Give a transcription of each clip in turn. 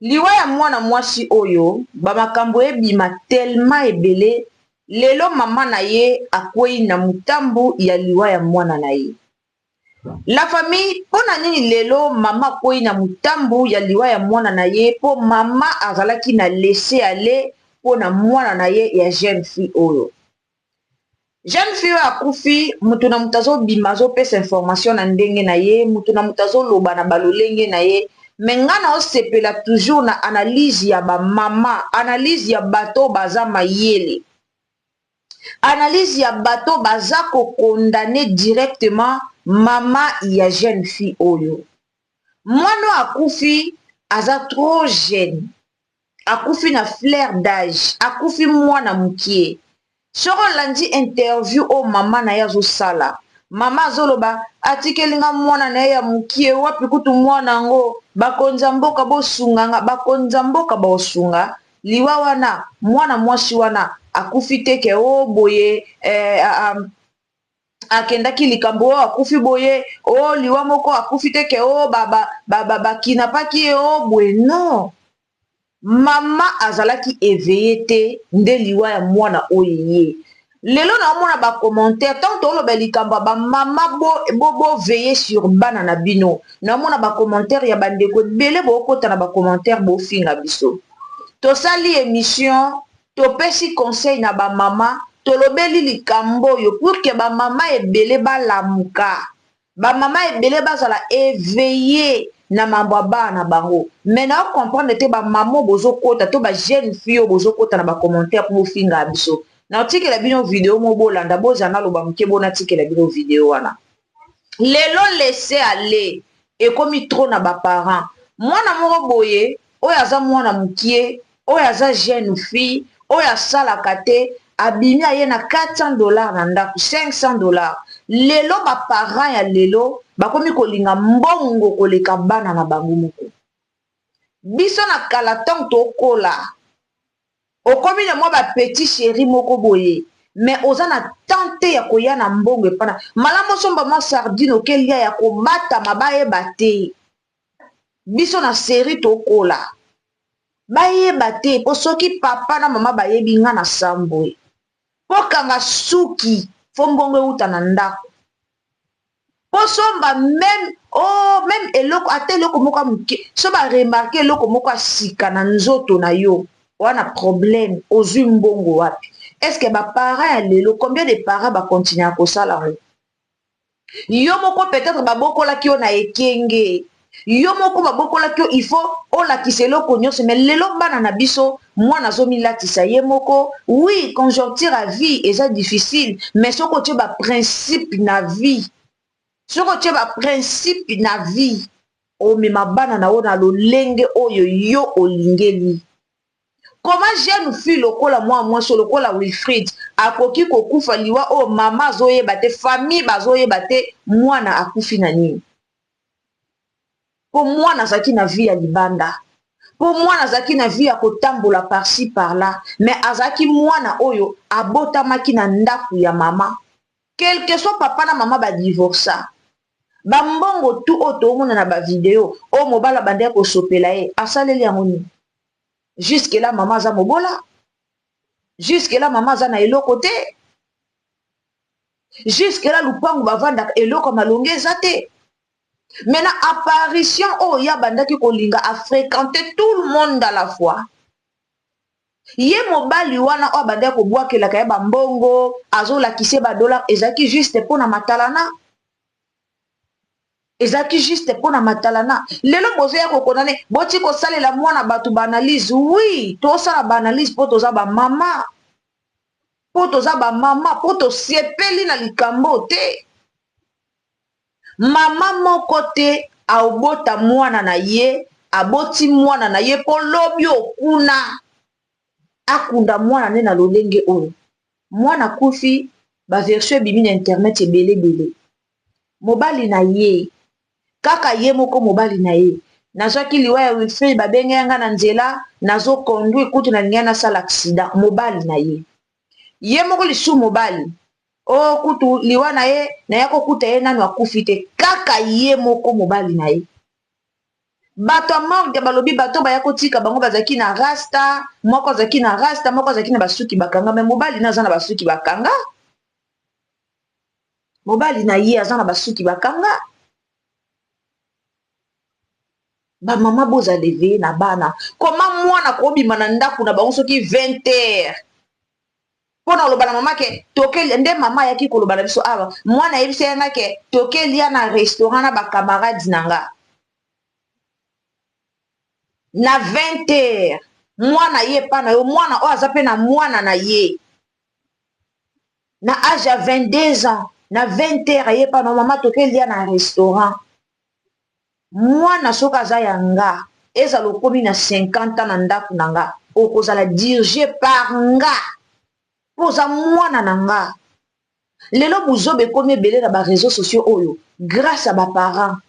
liwa ya mwana mwasi oyo bamakambo ebima tellement ebele lelo mama na ye akwei na mutambu ya liwa ya mwana na ye. La famille pona nini lelo mama akwei na mutambu ya liwa ya mwana na ye po mama azalaki na laisser aller pona mwana na ye ya jeune fille oyo. Jeune fille oyo akufi mutu na mutu azobima azopesa information na ndenge na ye, mutu na mutu azoloba na balolenge na ye. Mais ngana osepela toujours na analyse ya ba mama, analyse ya bato baza mayele. Analyse ya bato baza ko condamner directement mama ya jeune fille oyo. Mwana akufi aza trop jeune. Akufi na fleur d'âge, akufi mwana mukie. Soko landi interview o mama na yazo sala. Mama zoloba atikelinga mwana na ya mukie wapi kutu mwana ngo bakonza mboka bosunganga bakonza mboka bosunga liwa wana mwana mwasi wana akufi teke o boye akendaki likambo akufi boye o liwa moko akufi teke o baba kinapaki o boye non. Mama azalaki éveillé te nde liwa ya mwana oye. Lelo na mona ba commentaire tant to lo belikamba ba mama bo veiller sur bana na bino. Na mona ba commentaire ya bandeko bele bo kota na ba commentaire bo finga biso. To sali émission to pesi conseil na ba mama to lobeli likambo yo pour que ba mama ebele ba lamuka. Ba mama ebele ba zala éveillé na mambo bana bango. Maintenant comprendre te ba mama bozo kota to ba jeune fille bozo kota na ba commentaire pour finga biso. Na otike la bino vidéo mo bolanda bozana loba muke bona tike la bino vidéo wana. Lelo laisser aller et comme trop na ba parents. Mwana moko boye oyo aza mwana mukie, oyo aza jeune fille, oyo asala kate abimi aye na $400 na ndako, $500. Lelo ba parents ya lelo bakomi kolinga mbongo koleka bana na bango moko. Biso na kala tant to kola. Okomi na mwa ba petit chéri moko boye mais oza na tante ya koya na mbongo epana malamu somba mwa sardine okelia ya kobata mabaye bate biso na série tokola baye bate po soki papa na mama bayebi nga na sambwe po kanga suki fo mbongo euta na ndako po somba même eloko ate eloko moko muke so ba remarquer eloko moko asika na nzoto na yo wana problème ozwi mbongo wapi. Est-ce que ba parents ya lelo combien de parents ba continuer à kosala ngo yo moko peut-être ba bokola ki na ekenge yo moko ba bokola ki il faut o la kiselo konyoso mais lelo bana na biso mwana zomi latisa ye moko oui conjoncture à vie est difficile mais soko tie ba principe na vie soko tie ba principe na vie o me mabana na ona lo lenge oyo yo olingeli. Comment jeune fille lokola moi so lokola Wilfried akoki kokufa liwa o mama zoye bate famille bazoye bate mwana akufi na nini po mwana zaki na vie ya libanda po mwana zaki na vie ya kotambola par-ci par-là mais azaki mwana oyo abotamaki na ndaku ya mama quel que soit papa na mama ba divorça ba mbongo tout otomona na ba vidéo o mobala bande ko sopela ye asaleli yango nini. Jusque là maman za mobola. Jusque là maman za na eloko te. Jusque là lupangu bavanda eloko malonge zate. Maintenant apparition oh ya bandaki kolinga a fréquenter tout le monde à la fois. Ye mobali wana o bandaki ko bwakela kaya ba mbongo azola kise ba dollar ezaki juste pona matalana. Ezaki juste pona matalana. Lelo bozo ya kokonane boti ko salela mwana batu ba analyse oui to sala ba analyse po toza ba mama po toza ba mama po to sepeli na likambo te mama moko te aobota mwana na ye aboti mwana na ye po lobi okuna akunda mwana ne na lolenge oyo mwana kufi ba version bimi na internet ebele mobali na ye kaka ye moko mobali na ye nazwaki liwa ya Wilfried babenge yanga na nzela nazo conduire kutu na lingana sala accident mobali na ye moko lisu mobali o kutu liwa na ye na yako kuta ye nanu akufi te kaka ye moko mobali na ye bato ya morgue balobi bato baya kotika bango bazaki na rasta moko azaki na rasta moko azaki na basuki bakanga me mobali na aza na basuki bakanga mobali na ye aza na basuki bakanga bamama boza leve na bana koma mwana kobima na ndako na bango soki 20 heures mpona oloba na mama ke tokeli nde mama ayaki koloba na biso awa mwana ayebisi ye nga ke tokelia na restaurant na bakamaradi na nga na 20 heures mwana ye pa na yo mwana oyo aza mpe na mwana na ye na age ya 22 ans na 20 heures ye pa na mama tokelia na restaurant mwana soki aza ya nga ezala okomi na 50 ans na ndako na nga okozala dirige par nga mpo oza mwana na nga lelo buzobe ekomi ebele na bareseau sociaux oyo grâce a baparent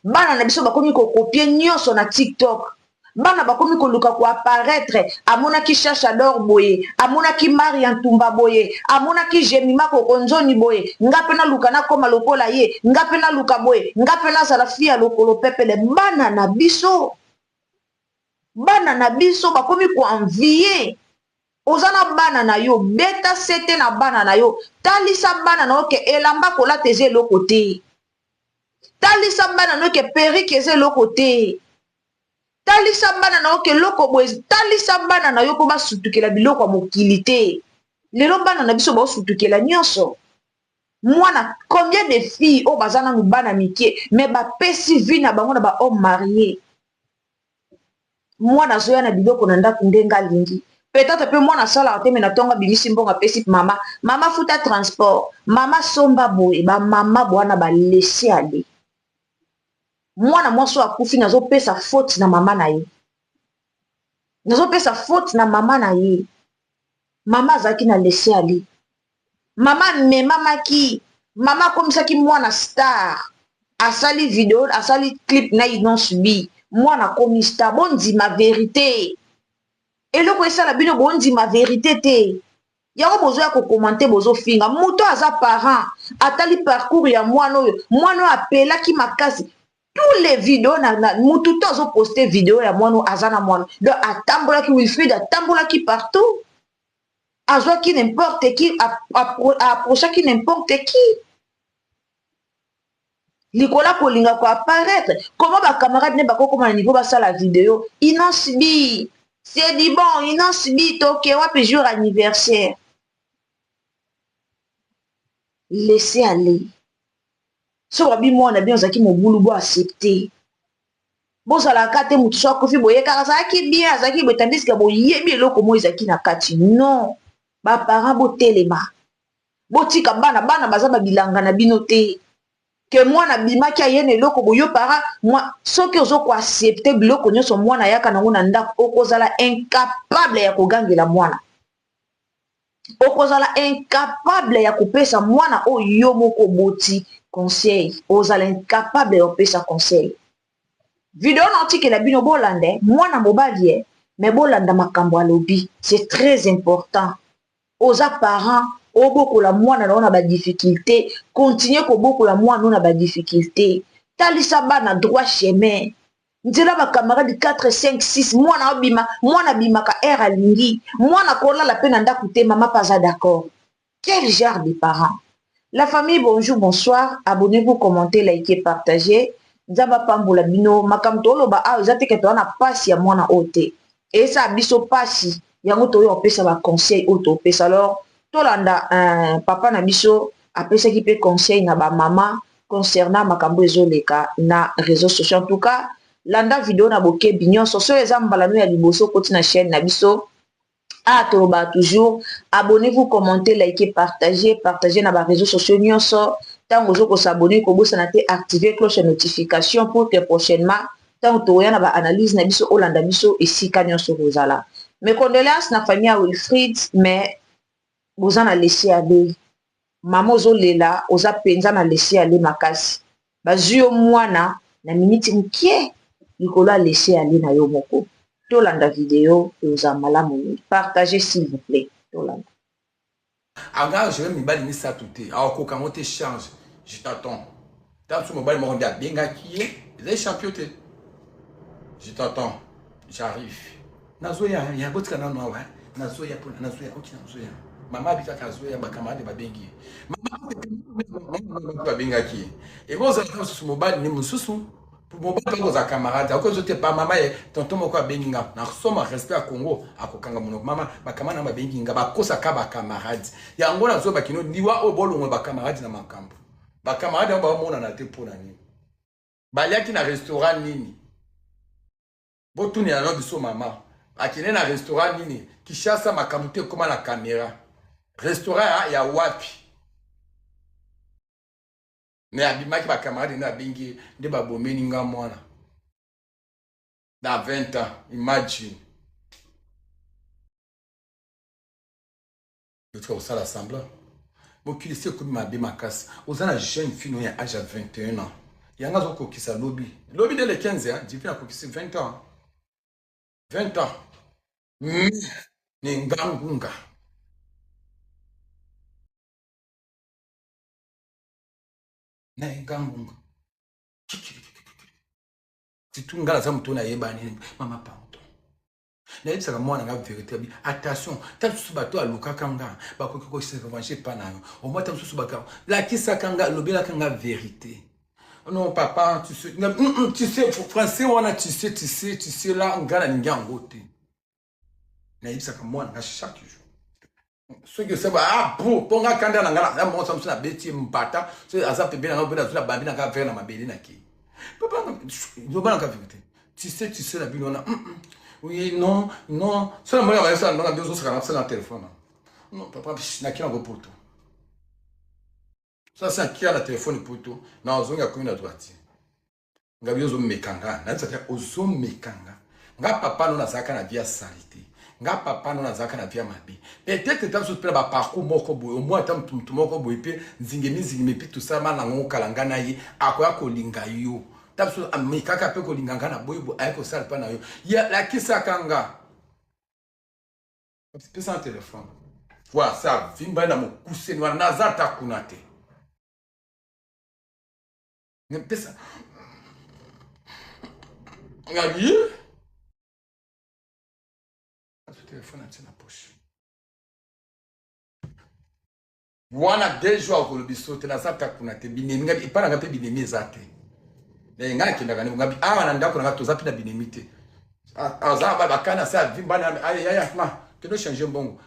bana na biso bakomi kokopie nyonso na tiktok bana bakomi koluka koapparaître amonaki chacha d'or boye amonaki mari ya ntumba boye amonaki jemima kokonzoni boye nga mpe naluka nakoma lokola ye nga mpe naluka boye nga mpe nazala fi ya lokolo pepele bana na biso bakomi koanvie oza na bana na yo beta sete na bana na yo talisa bana na yo ke elamba kolata eza eloko te talisa bana na yo ke perike eza eloko te talisa bana na yo ke eloko boye talisa bana na yo mpo basutukela biloko ya mokili te lelo bana na biso baosutukela nyonso mwana combien de filles oyo baza nanu bana mike me bapesi vie na bango na bahomme marie mwana azoya na biloko na ndako ndenge alingi peut-être mpe mwana asalaka te me na ntongo abimisi mbongo apesi mama futa transport mama somba boye bamama bwana balesi ale mwana mwasi oyo akufi nazopesa faute na mama na ye nazopesa faute na mama na ye mama azalaki na lesi ale mama amemamaki mama akomisaki mwana star asali video asali clip na inon subi mwana akomi star bondima verité eloko esala bino bondima verité te yango bozoya kokomante bozofinga moto aza parent atali parcours ya mwana oyo apelaki makasi tous les vidéos na mutu to azoposte video ya mwana aza na mwana donc atambolaki Wilfried atambolaki partout azwaki n'importe qui approchaki n'importe qui likola kolinga koapparaître comment bacamarade ne bakokoma na niveau basala video inosibi c'est dit bon inosibi toke wapi jour anniversaire laissez aller so babi mwana bien ozalaki mobulu bo accepte bozalaka te motu so akofi boyekaka azalaki bien azalaki boye tandiske boyebi eloko mo ezalaki na kati non baparent botelema botika bana baza babilanga na bino te ke mwana bimaki aye na eloko boyo para soki ozokoaccepte biloko nyonso mwana ayaka nango na ndako okozala incapable ya kogangela mwana okozala incapable ya kopesa mwana oyo moko boti conseil ozala incapable ya kopesa conseil video na otikela bino bolande mwana mobali ye me bolanda makambo alobi c'est très important oza parent obokola mwana na ona ba difficulté continuer kobokola mwana na ba difficulté talisa bana droit chemin nzela ba camarade 4 5 6 mwana bimaka air alingi mwana kolala pe na ndako te mama pas d'accord quel genre de parents. La famille, bonjour, bonsoir. Abonnez-vous, commentez, likez, partagez. Nzaba pambola bino makamtolo ba a ozate ke to na pasi ya mwana ote. Et ça biso pasi yango to yo pesa ba conseil auto pesa alors tolanda papa na biso apesa ki pe conseil na ba mama concernant makambo ezoleka na réseaux sociaux. En tout cas, landa vidéo na boke binyon so ezambala no ya liboso koti na chaîne na biso. Ah, toujours, abonnez-vous, commentez, likez, partagez dans les réseaux sociaux. Tant que vous s'abonnez, vous activez cloche de notification pour que prochainement, tant que vous avez une analyse, vous avez une analyse ici, mes condoléances na famille à Wilfried, mais vous en avez laissé aller. Maman Zolela, vous avez laissé aller makasi. Bazio mwana, na minute mkie, Nicolas laissé aller na yomoko. Tolanda vidéo et aux amalamouni. Partagez s'il vous plaît. Tolanda. Regarde, je vais me battre ça tout. Alors, quand on te change, je t'attends. Tant que mobile m'a dit à Benga qui est, les championné. Je t'entends, j'arrive. Nazoya, il y a un autre canal noir, Nazoya pour Nazoya, ok, Nazoya. Maman habite à Kazoya, ma camarade de Bengi. Maman va Benga qui est. Et vous avez sur mobile, ni mon sous. Pour mobile, pas vos camarades. À cause de pas maman, tonton mon quoi Benga. N'a somme respect à Congo, à Kokanga mon maman, ma camarade ma Benga, ba kosa ka ba camarade. Ya ngona zo ba kino niwa o bolo ba camarade na makambo. Ba camarade ba mona na te pour nani. Ba yaki na restaurant nini. Botuni ya no biso mama. Akine na restaurant nini. Kishasa makamute koma na caméra. Restaurant ya wapi. Mais abimaki ba camarade na bingi nde ba bomeni nga mwana. Na 20 ans, imagine. L'autre ça l'assembleur. Bon qui sait comme ma bimakas. Ozana jeune fille à âge 21 ans. Yanga zoko kisa lobby. Lobby de les 15 ans, depuis à kokisi 20 ans. 20 ans. Nengangunga. Nengangunga. Si tu ngala za mutona yebani mama pardon. Na yebisa mwana nga vérité bi attention, tant su bato aluka kanga ba ko ko se revancher pa na yo. Au moins tant su baka la kisa kanga lobela kanga vérité. Non papa, tu sais tu sais français wana tu sais là ngala ningango te. Na yebisa mwana nga chaque jour. Ce que c'est ah pour ponga kanda na ngala mo samsu na beti mpata, so azape bena na bena la bambina ka faire na mabeli na ki. Papa, je pas la vérité. Tu sais la Bible, on a. Oui, non, non. C'est la moyen de ça, on a deux autres canaux, c'est dans le téléphone. Non, papa, je n'ai qu'un pour tout. Ça, c'est qui a le téléphone pour tout. Non, on a comme une droite. On a besoin de mekanga. On a besoin de mekanga. On a papa, nous, on a zaka na via salité. On a papa, nous, on a zaka na via mabi. Peut-être que tu as fait un parcours moko boy. Au moins, tu as tout moko boy. Puis, zingemi, puis tout ça, man, on a kalangana yi. Akoya kolinga yo. Tapso amikaka pe ko linganga na boybo ayeko sala pa na yo ya la kisakanga pesa téléphone voilà ça vimba na mokuse ni wana zata kunate ne pesa ngabi ce téléphone a na poche wana dejo ko lobisote na zata kunate binemi ngabi ipana ngape binemi zate nga kindaga ngabi awa na ndako na toza pina binemite azaba bakana sa vimba na aya ma kendo changer mbongo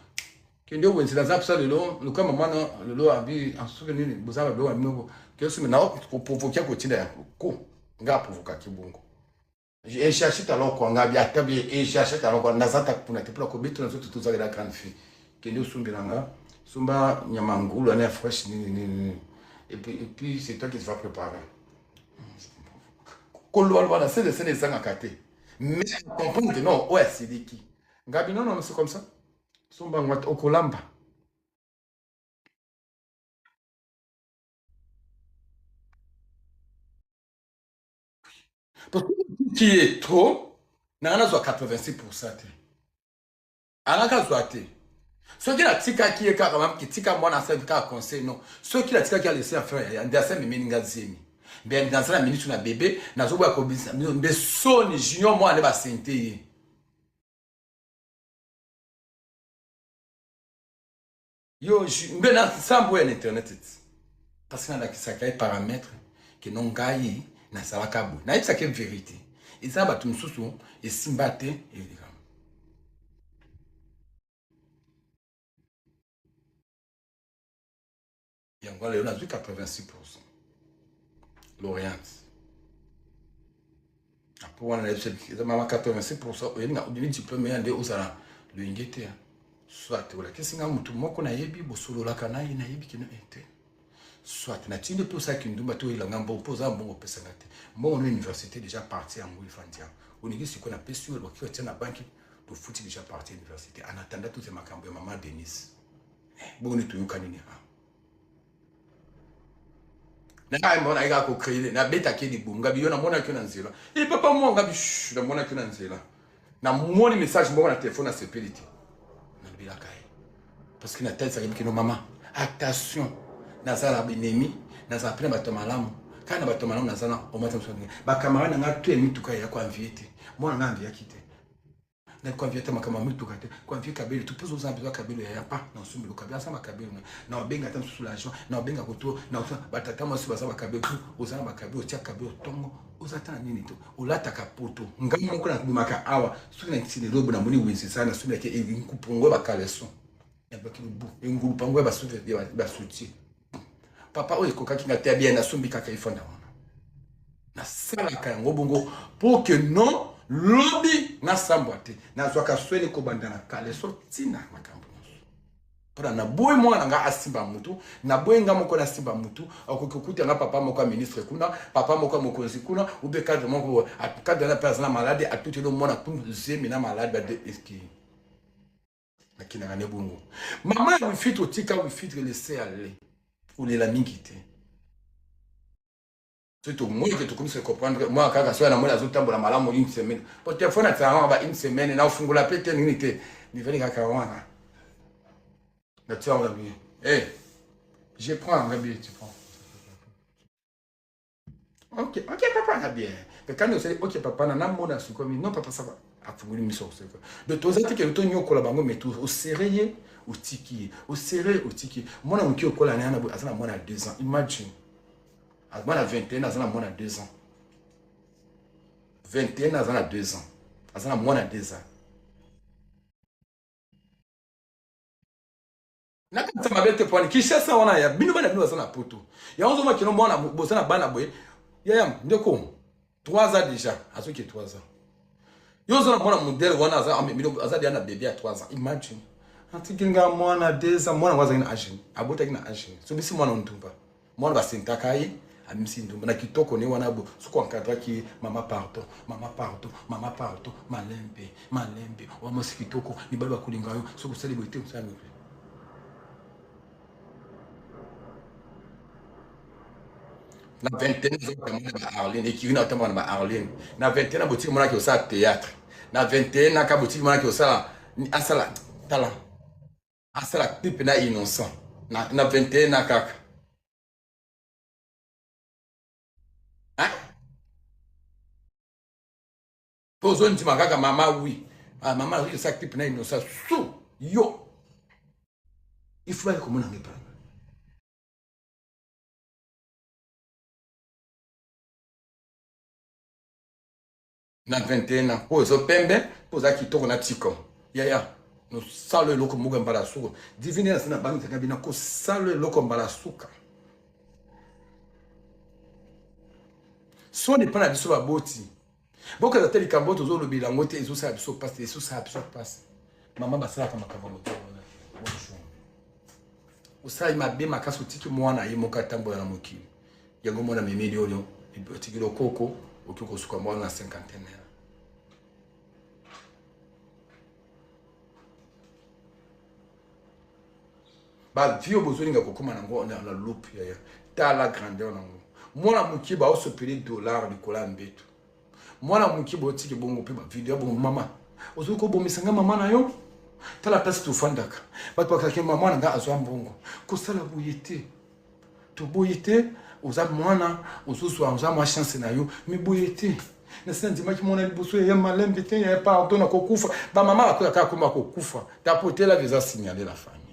kendo wenzi la zapsa lelo le comme maman lelo abi en souvenir bozaba be wa moko que ce na ko provoquer ko tinda ko nga provoquer kibongo je cherche alors ko ngabi atabi et cherche alors ko nazata kuna te pour ko bitu na zote toza la grande fille kendo sumbiranga sumba nyamangulu na fresh ni et puis c'est toi qui te vas préparer. C'est le Sénégal à côté. Mais comprendre que non, ouais, c'est des qui. Gabi, non, non, c'est comme ça. Somba au Kolamba. Parce que qui est trop, n'a pas 86%. N'a pas ceux qui la tika qui est carrément qui tika moi dans cette cas conseil non. Ceux qui la tika qui a laissé faire, il y a des assez meninga zemi. Ben dans la minute na bébé na zo ba ko bisa mais son junior moi ne ba sente yo ben na sambo en internet parce que na ki sakai paramètres que non gayi na sala kabu na ipsa ke vérité et ça ba tout mususu et simbate et yango on a vu 86%. L'Orient. Après, on a 86%. On a dit diplôme mais on a le ingénieur. Soit voilà, qu'est-ce que mutu moko na yebi bosolo la kana na yebi kino ete. Soit na tinde pour ça qui ndumba to ilanga mbo poza mbongo pesa ngate. Mbongo na université déjà parti en Ngui Fandia. On dit ce qu'on a payé sur le qui était na banque de foot déjà parti à l'université. En attendant tout ces makambo maman Denise. Bon ni to yukanini ha. Na mbona iga ko créer na beta ke di bunga bi yona mona ke na nzela e papa mo ngabi na mona ke na nzela na moni message mbona na téléphone na sepeliti na bila kai parce que na tête ça que no mama attention na sala binemi na za pena bato malamu Quand on a tomé dans la on m'a dit bah camarade n'a tout émis tout cas il y a quoi envier moi on a envie à quitter na quoi envier ma camarade tout cas quoi envier kabelo tout plus aux ambitions kabelo il y a pas non sur le kabelo ça ma kabelo non benga tam sur l'argent non benga koto non batata moi sur ça ma kabelo aux amba kabelo tia kabelo tongo aux attend nini to olata kapoto ngamo ko na kumaka awa sur na ntine robo na muni winsi sana sur na ke inkupungo ba kaleso ya ba kibu ingulupango ba suve ba suti papa oyo kokaki na te bien na sumbi kaka ifonda wana na sala ka yango bongo pour que non lobi na sambwate na zwaka swele ko banda na kale so tina makambo para na boy mwana nga asimba mutu na boy nga moko na simba mutu akokukuta nga papa moko ministre kuna papa moko mokonzi kuna ube cadre moko cadre na personne malade a tout le monde pour zemi na malade ba de eski na kina ngane bongo mama we fit otika we fit laisser aller ou les la mingité c'est tout moi que tu commences à comprendre moi quand ça na moi la zotambo la malamu une semaine pour téléphone à ça va une semaine na ufungula pete ningité ni veni kaka wana na tu vas bien eh je prends un billet tu prends ok papa na bien mais quand on dit ok papa na mona su comme non papa ça va afunguli miso c'est quoi de tous que to nyoko la bango mais tout au sérieux au tiki au serré au tiki moi on qui au kola na na azana moi na 2 ans imagine moi na 21 azana moi na 2 ans 21 azana 2 ans azana moi na 2 ans na kata mabete poni kisha sa wana ya bino bana bino azana poto ya onzo makino mwana bosana bana boye ya ndeko 3 ans déjà azoki 3 ans yozo na mwana modèle wana azadi ana bébé à 3 ans imagine antikinga mwana 2 ans mwana waza ina agine abota ina agine so bisi mwana ntumba mwana basintakaye amisi ntumba na kitoko ni wana bo suko encadra ki mama pardon malembe wa mosikitoko ni bali bakulinga yo so kusali boite musana na 21 ans na Arlene et qui vient notamment na Arlene na 21 ans boutique mona ki osa théâtre na 21 ans ka boutique mona ki osa asala talent asala type na innocent na 21 ans kaka hein pozo ntima kaka mama oui mama ki osa type na innocent sou yo il faut aller comme on en est pas na 21 ans pozo pembe poza kitoko na tiko ya no salo loko muga mbala suko divine na sana bangi kabina ko salo loko mbala suka so ne pana biso ba boti boka za teli kamboto zo lobila ngote ezo sa biso passe mama basala kama kavono bonjour usai mabe makaso tiki mwana yemoka tambo na mokili yango mwana memeli oyo tikilo koko okiko suka mwana na 50 ans ba vio bozolinga kokoma nango na loupe ya ta la grandeur nango mwana mukiba o sopeli dollar likola mbeto mwana mukiba otiki bongo pe ba video bongo mama ozoko bomisanga mama na yo tala place to fandaka bato bakake mama na nga azwa mbongo kosala boyete to boyete oza mwana ozoso anza ma chance na yo mi boyete na senti maki mwana liboso ya malembe te ya pardon na kokufa ba mama bakoya ka koma kokufa ta potela visa signaler la famille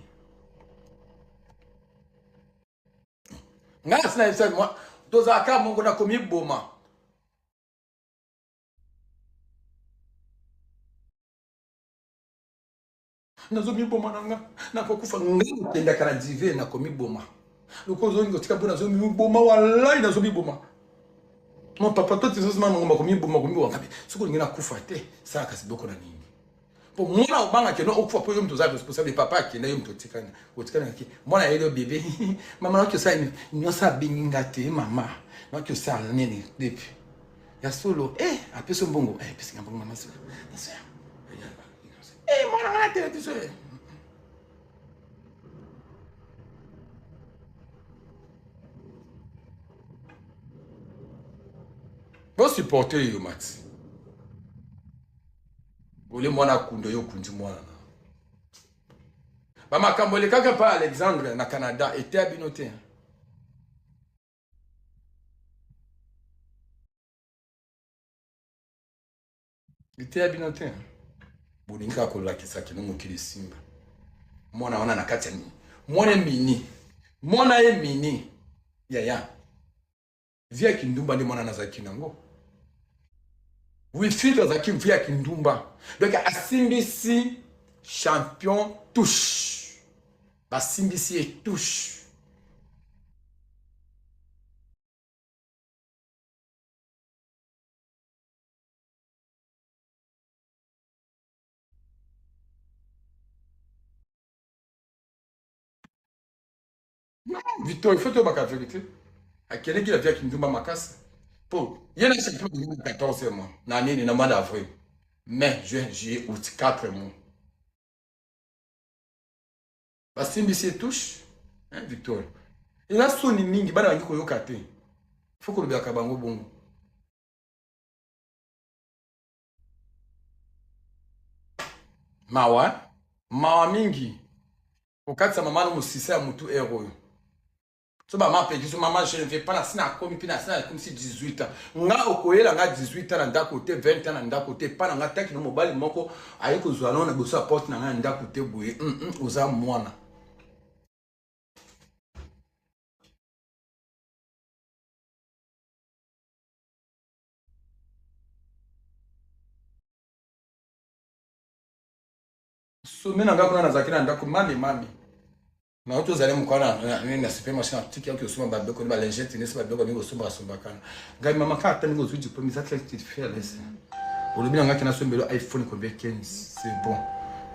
nga sina isa moi toza ka mongo na komi boma nazo mi boma nanga na kokufa nga tenda kana dive na komi boma loko zo ngo tika bona zo mi boma wallahi nazo mi boma mon papa toi tu sais maman komi boma komi wa kabi soko ngina kufa te ça kasi boko na nini pour mwana obanga ke no okufa po yo mtu za responsable papa ke na yo mtu tikana otikana ke mwana yelo bébé mama no sa ni sa binga te mama no sa nini depuis ya solo apeso mbongo pesa mbongo mama solo mwana ngana télévision bon supporter yo max ole mwana kundo yo kundi mwana ba makambo le kaka pa Alexandre na Canada était abinoté Ite ya bino te. Bolinga kolakisa kino mokili simba. Mwana wana na kati ya nini. Mwana mini. Mwana ye mini. Ya. Via kindumba ndi mwana nazaki nango. Wifi nazaki via kindumba. Donc asimbisi champion touche. Basimbisi et touche. Victor, il faut te battre la vérité. À quel est-ce qu'il a vu qu'il me macasse? Pour. Il y a un champion de 14 mois. L'année de mois d'avril. Mai, juin, juillet, août, 4 mois. Parce que si touche, hein, Victor. Il a son mingi, il a un kate. Il faut que le bien kabango bon. Mawa mingi. Au cas de sa maman, nous sissé à mutu héros. So ba ma peki so maman je ne vais pas na sina komi pina sina comme si 18 ans nga okoyela nga 18 ans na ndako te 20 ans na ndako te pa na nga taki no mobali moko ayi ko zwa na boso porte na nga ndako te boye oza mwana so mena nga kuna na zakina ndako mami na auto zale mukwana na supermarché na tiki yako soma ba beko ba lingette ne seba beko bingo soma soma kana ngai mama ka tani go zuji premier ça tu fais laisser au lieu nga kina sombelo iPhone ko be 15 c'est bon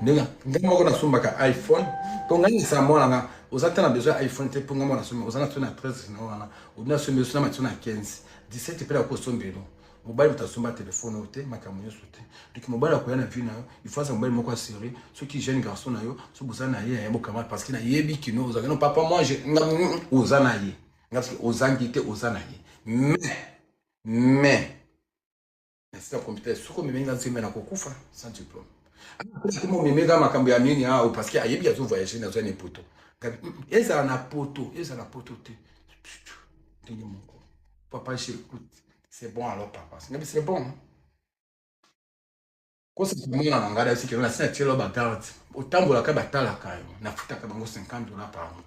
ndenga ngai moko na somba ka iPhone to ngai sa mona nga ozata na besoin iPhone te ponga mona somba ozana tuna 13 na wana udina sombelo sona matuna 15 17 pela ko sombelo mobile utasomba téléphone ote makamunyo sote donc mobile akoya na vie na yo il faut ça mobile moko sérieux ceux qui jeune garçon na yo so bozana ye ya bokama parce que na yebi kino ozaka non papa moi je ozana ye parce que ozangi te ozana ye mais c'est un computer soko memenga nzembe na kokufa sans diplôme comment memega makambo ya nini ah parce que ayebi azo voyager na zone poto eza na poto te tenye moko papa j'écoute. C'est bon alors, papa. C'est bon. Quand c'est pour moi, on a dit que la scène est là, autant pour la cabata, la caille, na futa kabango $50 par mois.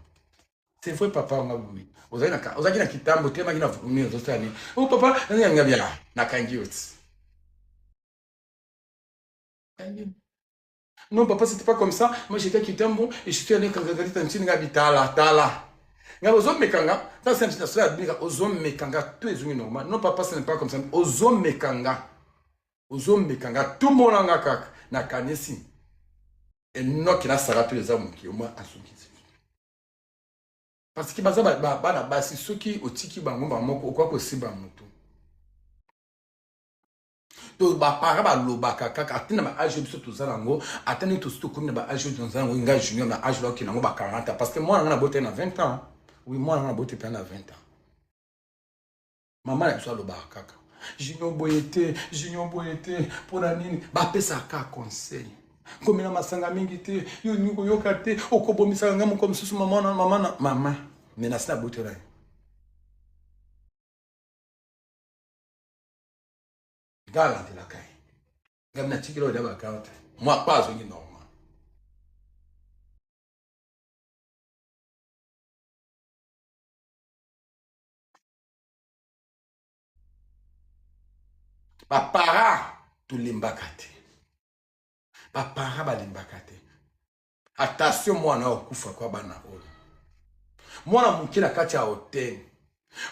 C'est vrai, papa, on a oui. Vous avez un kitambo, tu as une autre année. Oh, papa, on a bien na kangiot. Non, papa, c'était pas comme ça. Moi, j'étais kitambo et je suis allé quand j'étais en Chine, tala. Nga ozom mekanga, dans cette situation, bika ozom mekanga, tout est normal. Non papa, ce n'est pas comme ça. Ozom mekanga, tout le monde nga kak na kanesi. Et non qui na sarato les hommes qui au moins asuki. Parce que baza na basi soki otiki bango ba moko kwa ko siba mutu. To ba para ba lobaka kaka atina ba âge biso to zalango, atani to sto comme ba âge to zalango nga junior na âge là qui na ba 40 parce que moi na boté na 20 ans. Oui, moi, on a beau te prendre à 20 ans. Maman, elle soit le bar kaka. Junior boyete, pour la nini, ba pesa ka conseil. Comme il a ma sanga mingite, yo nyuko yo kate, okobo misanga mo comme sous maman, mais na sna bote là. Gala de la kai. Gamna tikilo de ba account. Moi pas zo ni normal. Bapara tulimbakate. Bapara balimbakate. Attention mwana okufa kwa bana oyo. Mwana muke na kati ya hotel.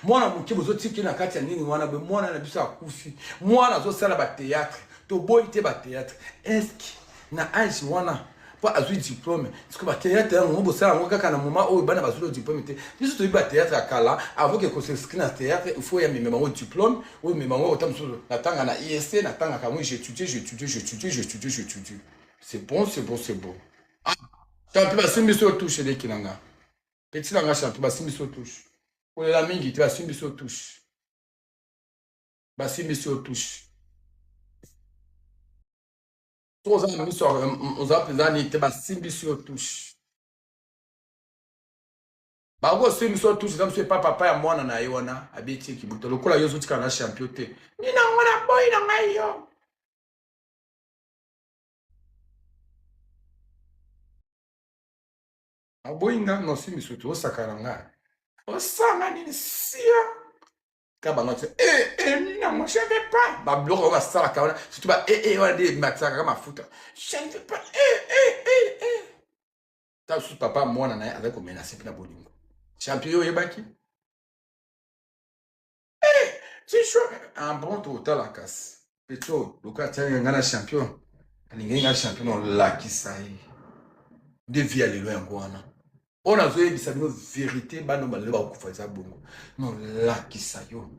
Mwana muke bozotiki na kati ya nini mwana be mwana na biso akufi. Mwana zo sala ba théâtre. To boyite ba théâtre. Est-ce na âge wana pas azui diplôme parce que ba théâtre on bo sala ngoka kana moment oyo bana bazuli diplôme te. Biso to ba théâtre akala avant que ko s'inscrit na théâtre il faut ya meme bango diplôme ou meme bango otamso na tanga na IST na tanga ka moi j'étudie. C'est bon. Ah, champion basimbi so touche de kinanga. Petit langa champion basimbi so touche. Pour la mingi tu basimbi so touche. Basimbi so touche. Tous les amis sont aux appelés te basimbi so touche. Bago simbi so touche comme c'est pas papa ya mwana na yona abeti kibuto lokola yozo tika na champion te. Nina mwana boy na ngayo. aboyinga non si misutu osakana nga osanga nini sia kabango te non moi je vais pas ba bloko ba sala kawana surtout ba wana de mataka kama mafuta je ne veux pas ta su papa mwana na avec ko menacer pina bolingo champion yebaki c'est chaud un bon total la casse peto lokata ngana champion alinga champion la kisai de vie aller loin ngwana on a zoé bisa no vérité ba no balé ba kufa za bongo no la kisayo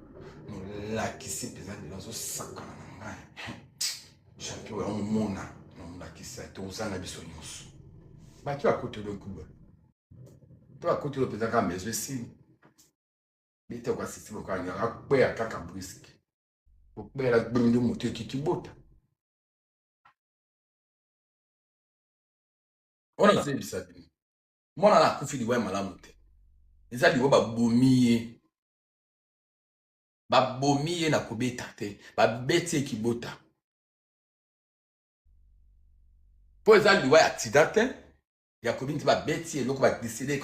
no la kisi pesa de lazo sakana na champion on mona no la kisa to usana biso nyusu ba tu akote le kuba to akote le pesa ka mezo si bite kwa sisi ko anya akpe akaka brisk ko pe la gbindo moto kikibota on a zoé bisa mwana na kufi liwa malamu te eza liwa babomi ye na kobeta te babeti ekibota po eza liwa ya accident te ya kobi nti babeti eloko badeside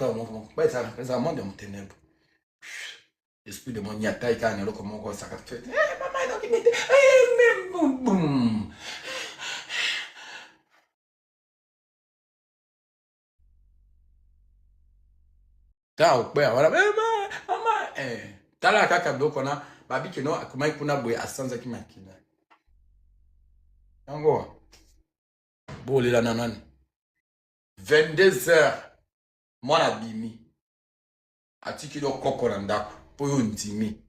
eza monde ya motenebre esprit de mon nyata ekana eloko moko osaka fete mama enokimete ta okpe wala mama tala kaka biloko na babiki no akomai kuna boye asanzaki makina yango bolela na nani 22h mwana bimi atikili okoko na ndako po yo ndimi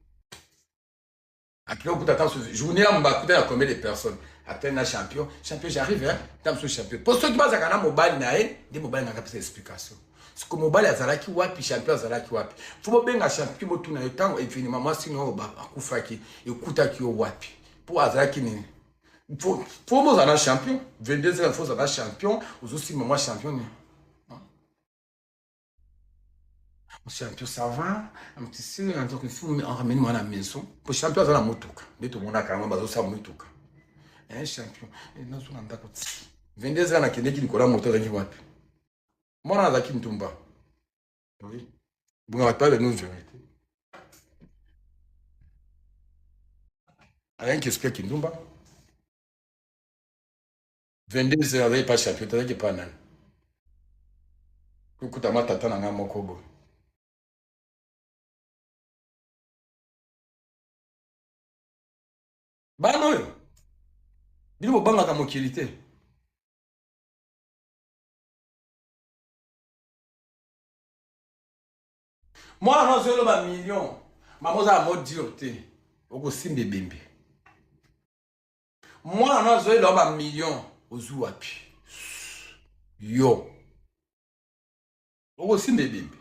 akilo kuta tanso journée la mbakuta ya combien de personnes atteint na champion j'arrive hein tamso champion pour ceux qui basent kana mobile na e de mobile na kapesa explication siko mobile azalaki wapi champion azalaki wapi fubo benga champion motu na yotango eveniment moi sino ba akufaki ekutaki yo wapi pour azalaki nini faut mo zana champion 22 ans faut zana champion aussi moi champion ni champion ça va un petit peu en tant que fou mais en ramène moi à la maison pour champion zana motuka beto mona kama bazo sa motuka champion na zona ndako 22 ans na kende ki likola moto zaki wapi mwana zaki ntumba oui bunga pas de nous vérité rien qui explique ntumba 22 ans avec pas champion t'as pas nan kukuta matata na ngamo kobo bano yo bino banga ka mokilité moi non zelo ba million mamoza mo diote oko simbe bembe moi non zelo ba million ozu wapi yo oko simbe bembe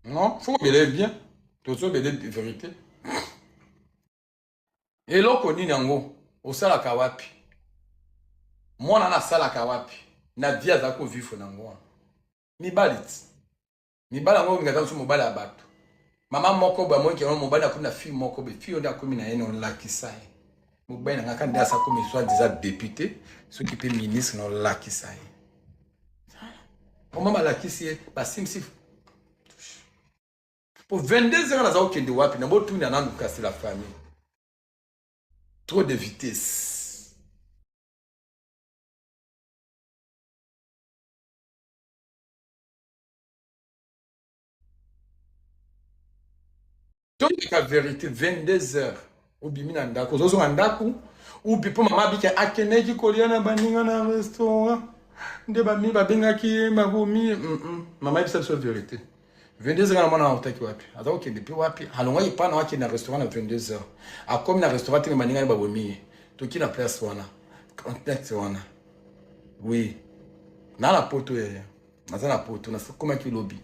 non faut bele bien tozo bele de vérité eloko nini yango osala ka wapi mwana na sala ka wapi na via za ko vifo na ngwa mibala ngo ngata so mobala ya bato mama moko ba mo kero mobala ko na fi moko be fi onda komi na eno lakisai mobala ngaka nda sa komi soit déjà député ce qui peut ministre no lakisai o mama lakisi ba simsi pour 22 ans za okende wapi na botu na nandu kasi la famille trop de vitesse. Donc la vérité 22 heures ou bimi na ndako zozo na ndako ou bipo mama bika akeneki kolia na baninga na restaurant nde ba mi ba bengaki magomi mama ibisa so vérité 22 heures na mwana utaki wapi aza okende pi wapi halonga ipana waki na restaurant na 22 heures akomi na restaurant te baninga ba bomi toki na place wana contact wana oui na la poto ya na poto na koma ki lobby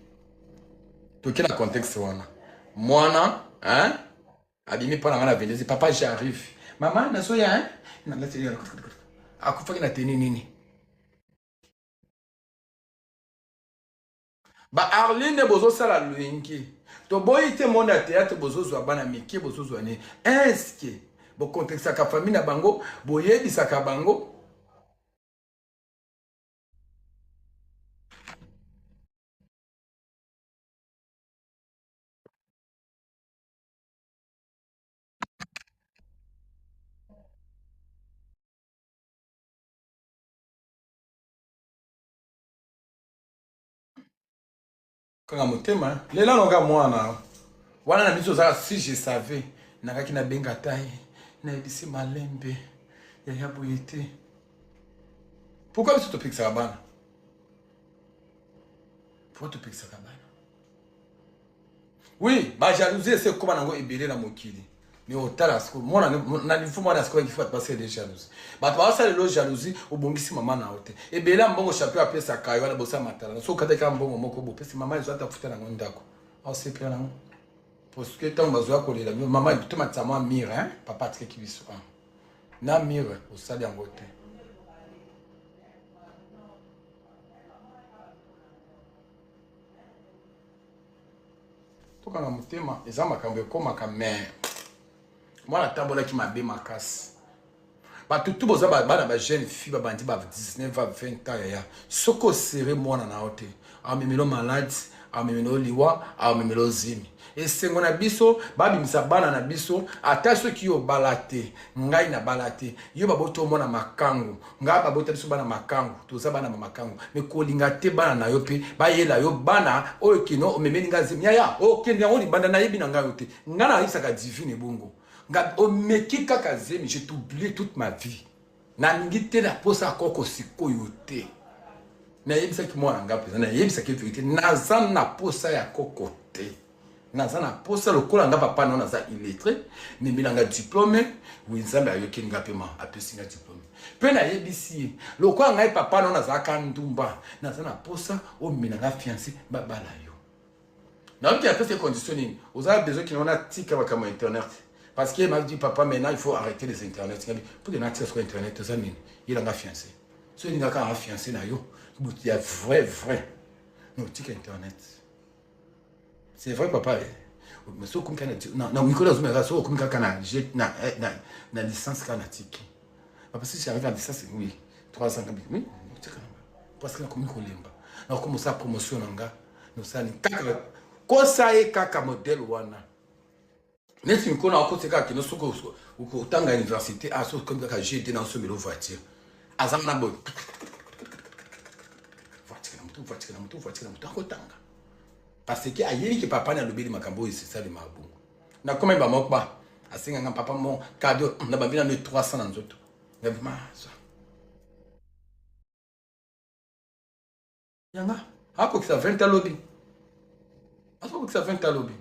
toki na contexte wana mwana hein abimi pona ngana 22 papa j'arrive maman na soya hein na la télé akufaki na teni nini ba Arline bozo sala luinki to boyite monde théâtre bozo zwa bana miki bozo zwa ni est-ce que Bo contexte ka famille na bango, bo yebisa ka bango. Kanga motema, lela longa mwana. Wana na biso za si je savais, nakaki na benga taille, na ebisi malembe, ya yaboyete. Pourquoi tu te piques ça bana? Pourquoi tu piques ça bana? Oui, ba jalousie c'est comment nango ebele na mokili. Mais au talasco, moi na nifu moi na qu'il faut passer des jalousies. Ba to ça le jalousie au bongisi maman na hote. Ebele mbongo champion appeler ça kayo na bossa matala. So kata ka mbongo moko bo pesi maman zo atafuta na ngondako. Au c'est pire nango. Parce que tant bazoa kolela maman tout matama mire hein, papa tike kibiso. Na mire au sali ngote. Toka na mutema eza makambo ekomaka mais moi la tambola qui m'a bé makasi ba tutu boza bana ba jeune fille ba bandi ba 19 20 ans ya soko serré mwana na hote a memelo malade a memelo liwa a memelo zimi et sengo na biso ba bimisa bana na biso ata soki yo balate ngai na balate yo ba boto mona makangu ngai ba boto biso bana makangu toza bana makangu mais kolinga te bana na yo pe ba yela yo bana oyo kino memeli ngazimi ya o kende ngoli banda na yebi na ngai yote ngana isaka divine bongo nga o meki kaka zemi j'ai oublié toute ma vie na ngite la posa koko sikoyo te na yebisa ki mwana nga pesa na yebisa ki vérité naza na posa ya koko te naza na posa lokola nga papa na naza illettré mais milanga diplôme winzambe ayoki nga pema apesi nga diplôme pe na yebisi lokola nga papa na naza kandumba naza na posa o milanga fiancé babala yo na qui a fait ces conditions vous avez besoin qu'il en a tika comme internet. Parce qu'il m'a dit, papa, maintenant, il faut arrêter les internets. Pour que accès sur internet, il en a fiancé. Si il a un fiancé, il y a vrai. Non, tic internet. C'est vrai, papa. Mais si on a non, Nicolas Zumera, si on a licence canadienne. Parce que si j'arrive à la licence, oui, 300 000. Oui, parce que la commune Kolemba. Alors, comme ça, promotion, nous allons. Quoi ça est, kaka modèle wana. Mais si on a côté qui nous soko ou tanga université à ce comme que j'ai été dans ce mélo voiture azamna boy voiture akotanga parce que ayeli que papa na lobeli makambo c'est ça le mabungu na comme ba mokba asinga nga papa mon cadeau na bambina ne 300 na nzoto ngabima ça yanga hapo que ça 20 à lobby hapo que ça 20 à lobby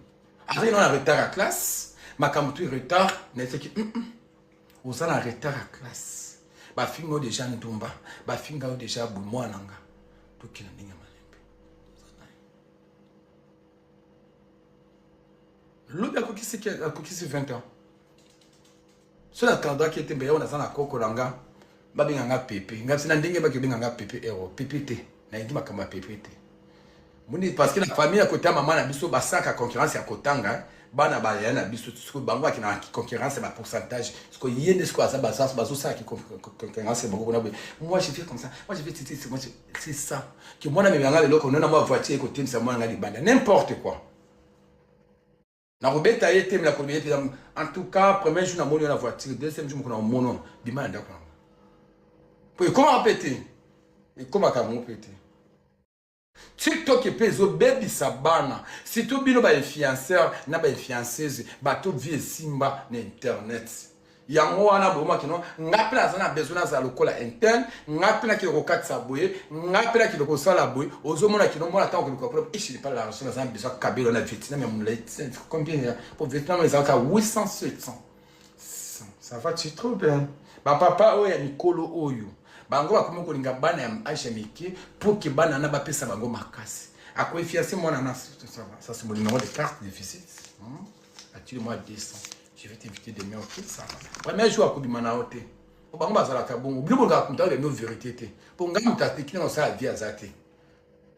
après on a retard à classe makambo tu retard n'est que vous en retard à classe ba fingo déjà ndumba ba finga déjà bumwana nga to kina ndinga malembe lobi akokisi 20 ans cela tendra qui était bien on a ça na koko langa ba binga nga pepe nga sina ndenge ba binga nga pepe euro ppt na ndi makamba ppt muni parce que la famille à côté maman na biso ba saka concurrence ya kotanga bana ba yana biso ce bango qui na concurrence ba pourcentage ce que yende ce quoi ça ba ça qui concurrence bango na moi je fais comme ça moi je fais c'est ça que moi na me ngala loko nona moi voiture côté ça moi ngali banda n'importe quoi na robeta yete me la combien en tout cas premier jour na mono na voiture deuxième jour na mono bima ndako pour comment répéter et comment comment répéter TikTok et peso baby sabana si tout bino ba influenceur na ba influenceuse ba to vie simba na internet yango wana boma kino ngapela sana besoin za lokola interne ngapela ki rokat saboye ngapela ki loko sala boye ozomona kino mona tant que ko ici pas la recherche za besoin kabelo na Vietnam même le combien pour Vietnam les aka 800 700 ça va tu trop bien ba papa oya Nicolo oyo bango bakomi kolinga bana ya Aisha Miki pour que bana na bapesa bango makasi akoy fiancé mwana na ça c'est mon numéro de carte de visite attire-moi 200 je vais t'inviter demain ok ça va premier jour akobima na hote bango bazala ka bongo bilo bonga kumta de nos vérité te pour ngam ta tekina na sala vie azate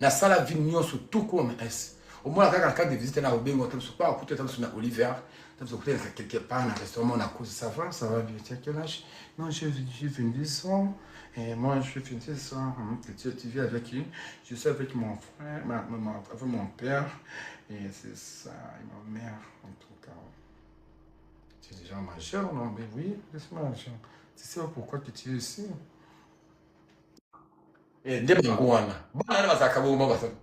na sala vie nyonso tout comme est au moins la carte de visite na obengo to pas écouter ça sur Oliver Ça me plaît quelque part dans un restaurant, on a cause, ça va bien. Tu as quel âge? Non, j'ai venu ça. Et moi, je suis venu ça. Tu vis avec qui? Je suis avec mon frère, avec mon père. Et c'est ça, et ma mère, en tout cas. Tu es déjà majeur, non? Mais oui, laisse-moi majeur. Tu sais pourquoi tu es ici? Et des bangouana. Banana, va s'accaber, va s'accaber.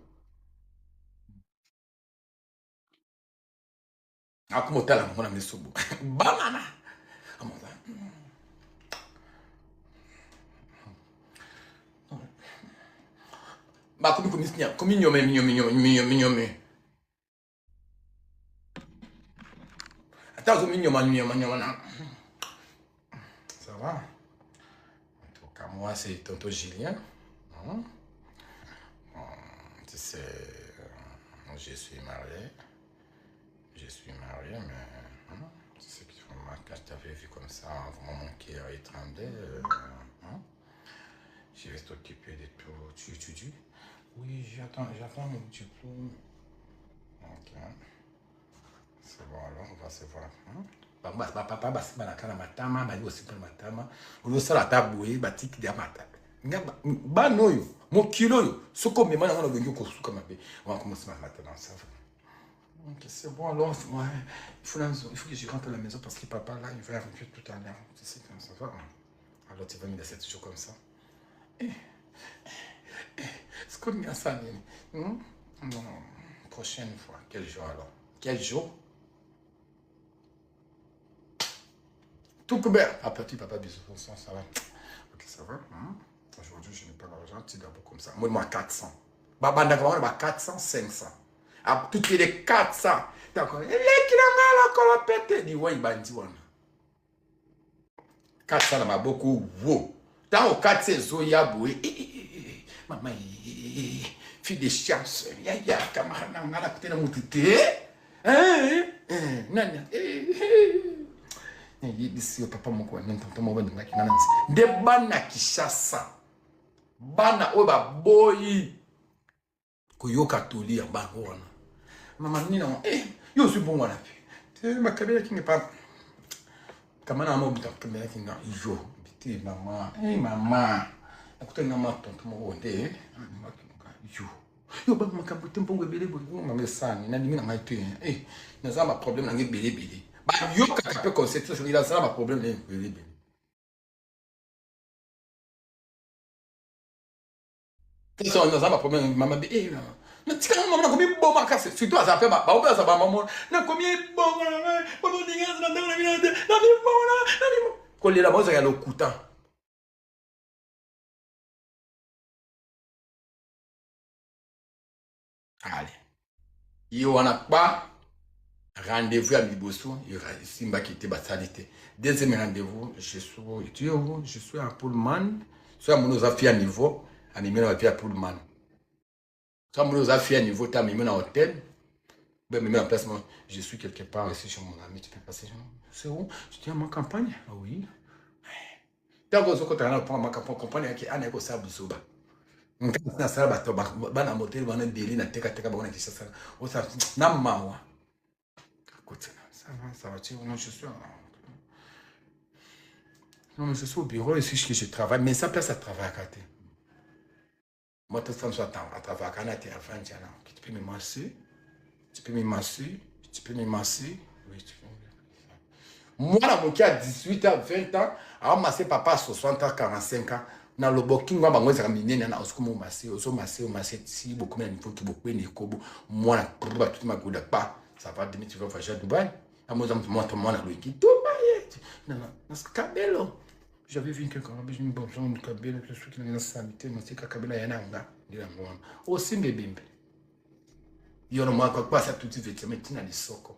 Ah, comment t'as la maman à mes sous? Banana! Ah, mon Dieu. Bah, comme mignon. Attends, mignon. Ça va? En tout cas, moi, c'est tonton Julien. Hein? Tu sais, je suis marié. Mais tu sais que quand je t'avais vu comme ça, vraiment mon cœur est tremblé. Hein? Je vais t'occuper de tout. Tu dis? Oui, j'attends mon diplôme. Ok. C'est bon, alors on va se voir. Hein? Papa, basi banakana matama, bali aussi pour matama. On sala la taboué, batiki dia mata. Bano yo, mon kilo yo. Soko me mana on venir ko suka mabe. On va commencer maintenant, ça va. Ok, c'est bon alors, ouais. Il faut que je rentre à la maison parce que papa là, il va arriver tout à l'heure. Tu sais comment ça va. Alors tu vas me laisser toujours comme ça. C'est comme ça. Non, prochaine fois. Quel jour alors? Quel jour? Tout couvert. Ah, petit papa, bisous. Ça va. Ok, ça va. Aujourd'hui, je n'ai pas l'argent. Tu d'abord comme ça. Moi, 400. Baba, d'accord, on a 400, 500. Ah, toutes les 400. D'accord. Et les qui n'ont pas pété. Dis, ouais, il va dire, 400, là, beaucoup. Wow. Dans le 400, Zoya, boué. Maman, fille de chance. Ya, camarade, on a la côté de mon tété. Nana. Ici, papa, mon coin, n'entends pas de bana Kishasa. Bana oba boy. Koyoka toli ya bango wana. Mama nina, yo suis bon wana. Tu ma kabela qui n'est pas. Kamana mo buta kabela qui nga yo. Biti mama, mama. Akuta na ma tonto mo wonde. Yo. Yo ba makambo tempo ngwebele bo mama sani na ndimi na ngaitu. Na zama problème na ngebele. Bah, yo kaka peut constater sur ça va problème les ça on a problème maman mais tu quand maman comme bon ma casse surtout à ça fait bah on peut ça maman na combien bon bon dingue na dans la vie na bon coller la base à le coutant allez yo on a pas rendez-vous à Bibosso, il y aura Simba qui était basalité. Deuxième rendez-vous, je suis à Pullman, soit mon affaire à niveau, à Mimena à Pullman. Soit mon affaire à niveau, tu as Mimena hôtel, ben Mimena en placement, je suis quelque part ici chez mon ami, tu peux passer chez moi. C'est où? Je dis à ma campagne? Ah oui. Tant que tu as ma campagne, qui est un éco sable soba. Na sala bato bana motel bana deli na teka bana kisa o sa na mawa. Écoute, ça va, non, je suis non, mais je suis au bureau ici que je travaille, mais ça place à travailler à côté. Moi, tout ça, à travailler à côté, tu peux me masser, oui, tu peux. Moi, mon qui a 18 ans, 20 ans, a massé papa à 60 ans, 45 ans. Na le booking moi bango za minene na osiko massé si beaucoup mais il faut que beaucoup ne kobo moi na pour tout ma goda pas ça va demi tu vas faire à Dubaï à moi na le qui Dubaï non Kabelo j'avais vu quelqu'un je me bon Kabelo je suis qui na sanité mais c'est Kabelo yana nga ndira ngona aussi mbebembe yona moi quoi ça tout de suite mais tina ni soko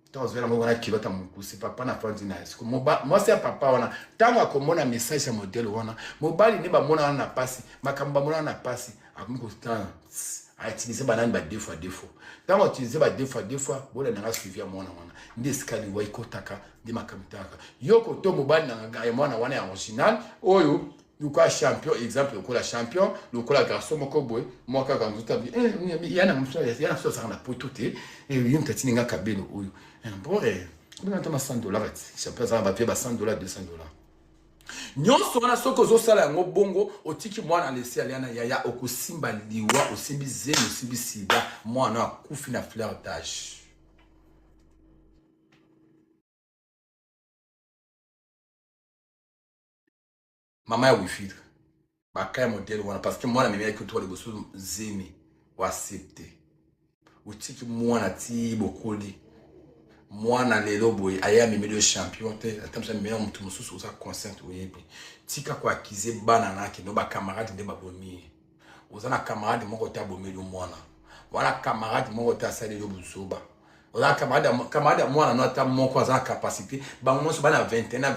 tozela mo wana kilota mukusi papa na franzi na esiko moi c'est papa wana tango akomona message ya modèle wana mobali ne ba mona na pasi makamba mona na pasi akomiko stand a utiliser banane ba deux fois tango utiliser ba deux fois bola na suivi ya mona wana ndi skali wa ikotaka ndi makamtaka yoko to mobali na ya mwana wana ya original oyo luka champion exemple ko la champion luka garçon moko boy moka kanzuta bi yana mso yana so ça na potote et yim tatini nga Kabelo oyo Bore, on a $100. Ça peut être $100, $200. Nyonso wana soko ozosala yango bongo otiki mwana lesi aliana yaya okosimba liwa osimbi zelo osimbi sida mwana akufi na fleur d'âge. Mama ya wifidre bakaya modèle wana parce que mwana mimi ko to le boso zemi wa accepter otiki mwana ti bokoli mwana lelo boye aya mimi le champion te atamsa meilleur mutu mususu uza consciente oyebi tika kwa akize bana nake no ba camarade nde babomi uzana camarade moko ta bomeli mwana wala camarade moko ta sali yo buzoba wala camarade mwana no ta moko za capacité ba monso bana 21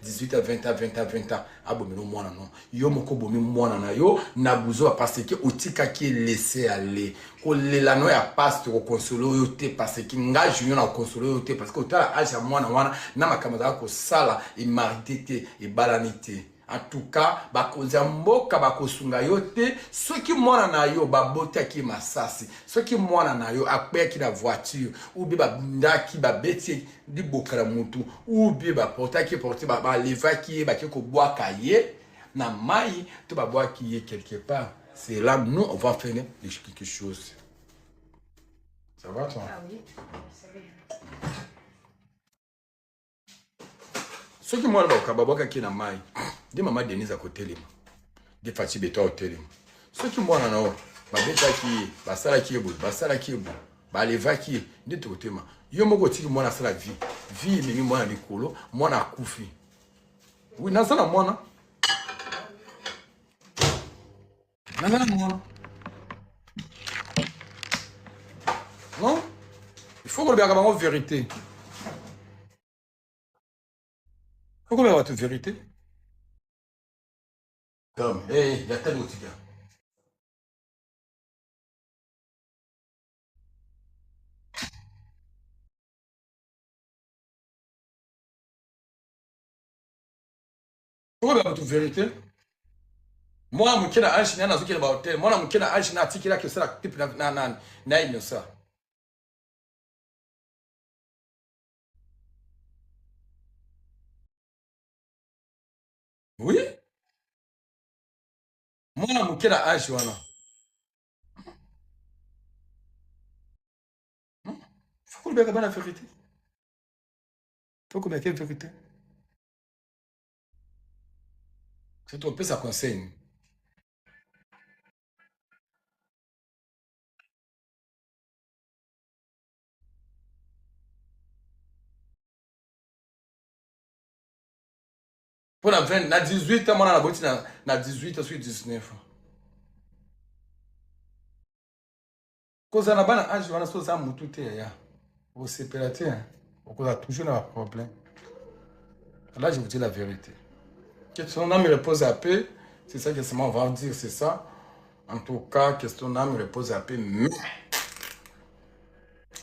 18 20 abomeli mwana no yo moko bomi mwana na yo na buzo parce que otika ki laisser aller ko lela no ya passe ko consolo yo te parce que nga junior na consolo yo te parce que otala age mwana wana na makamata ko sala e marité e balanité. En tout cas, bakoza mboka bakosunga yo te soki mwana na yo babota ki masasi soki mwana na yo akpe ki la voiture ou bi babundaki babeti di bokala mutu ou bi bapota ki porter ba leva ki ba ki ko boaka ye na mai to ba boaki ye quelque part. C'est là nous on va faire quelque chose. Ça va toi? Ah oui. Ce qui moi ba ki na mai de mama Denise à côté lima de Fati Beto à côté lima ce qui moi na ba beta ki basala ki ebo ba leva ki de côté ma yo moko tiki moi na sala vie mimi moi na likolo moi na kufi oui na sala moi na non il faut qu'on le regarde en vérité. Faut qu'on le regarde en vérité. Comme, il y a tel outil. Pourquoi la vérité? Moi, je suis un chien dans un hôtel. Moi, je suis un chien dans un hôtel. Je suis un type de ça. Oui? Moi, je suis un chien. Il faut qu'on regarde la vérité. Il faut qu'on regarde la vérité. C'est trop peu ça conseille. Pour la 20, na 18 ans, moi, na 18 ans, sur 19 ans. Cause na bana âge wana so za mutu te ya. Vous séparatez, vous avez toujours un problème. Là, je vous dis la vérité. Que ton âme repose à paix, c'est ça que on va dire, c'est ça. En tout cas, que ton âme repose à paix, mais